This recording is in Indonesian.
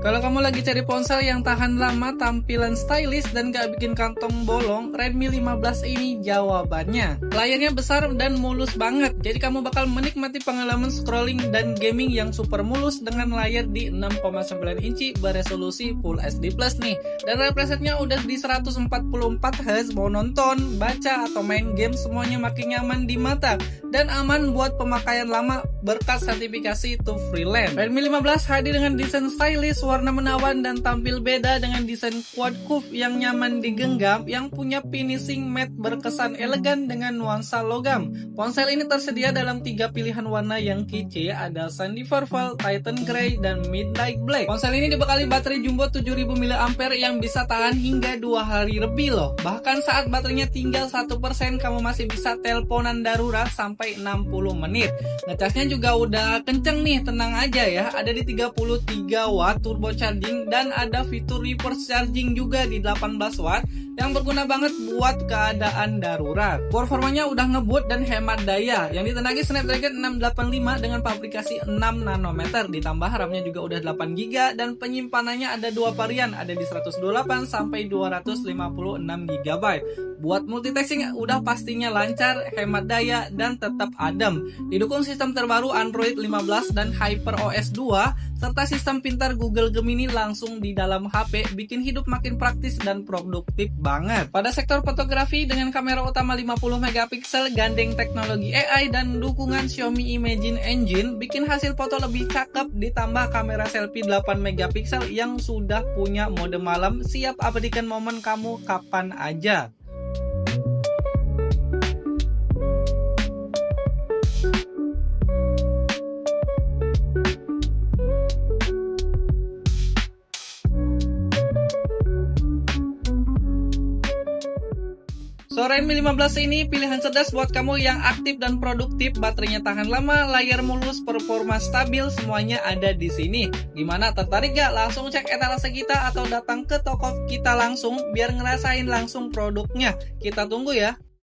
Kalau kamu lagi cari ponsel yang tahan lama, tampilan stylish, dan gak bikin kantong bolong, Redmi 15 ini jawabannya. Layarnya besar dan mulus banget, jadi kamu bakal menikmati pengalaman scrolling dan gaming yang super mulus dengan layar di 6,9 inci beresolusi Full HD Plus nih. Dan refresh rate-nya udah di 144Hz, mau nonton, baca, atau main game semuanya makin nyaman di mata. Dan aman buat pemakaian lama berkat sertifikasi to freelance. Redmi 15 hadir dengan desain stylish, warna menawan, dan tampil beda dengan desain quad curve yang nyaman digenggam yang punya finishing matte berkesan elegan dengan nuansa logam. Ponsel ini tersedia dalam 3 pilihan warna yang kece, ada Sandy Purple, Titan Grey, dan Midnight Black. Ponsel ini dibekali baterai jumbo 7000 mAh yang bisa tahan hingga 2 hari lebih loh. Bahkan saat baterainya tinggal 1%, kamu masih bisa teleponan darurat sampai 60 menit. Ngecasnya juga udah kenceng nih, tenang aja ya. Ada di 33 watt turbo charging dan ada fitur reverse charging juga di 18 watt yang berguna banget buat keadaan darurat. Performanya udah ngebut dan hemat daya. Yang ditenagai Snapdragon 685 dengan fabrikasi 6 nanometer, ditambah RAM-nya juga udah 8 GB dan penyimpanannya ada 2 varian, ada di 128 sampai 256 GB. Buat multitasking udah pastinya lancar, hemat daya, dan tetap adem. Didukung sistem terbaru Android 15 dan HyperOS 2 serta sistem pintar Google Gemini langsung di dalam HP, bikin hidup makin praktis dan produktif banget. Pada sektor fotografi dengan kamera utama 50 megapiksel, gandeng teknologi AI dan dukungan Xiaomi Imagine Engine, bikin hasil foto lebih cakep, ditambah kamera selfie 8 megapiksel yang sudah punya mode malam, siap abadikan momen kamu kapan aja. So, Redmi 15 ini pilihan cerdas buat kamu yang aktif dan produktif, baterainya tahan lama, layar mulus, performa stabil, semuanya ada di sini. Gimana, tertarik gak? Langsung cek etalase kita atau datang ke toko kita langsung biar ngerasain langsung produknya. Kita tunggu ya.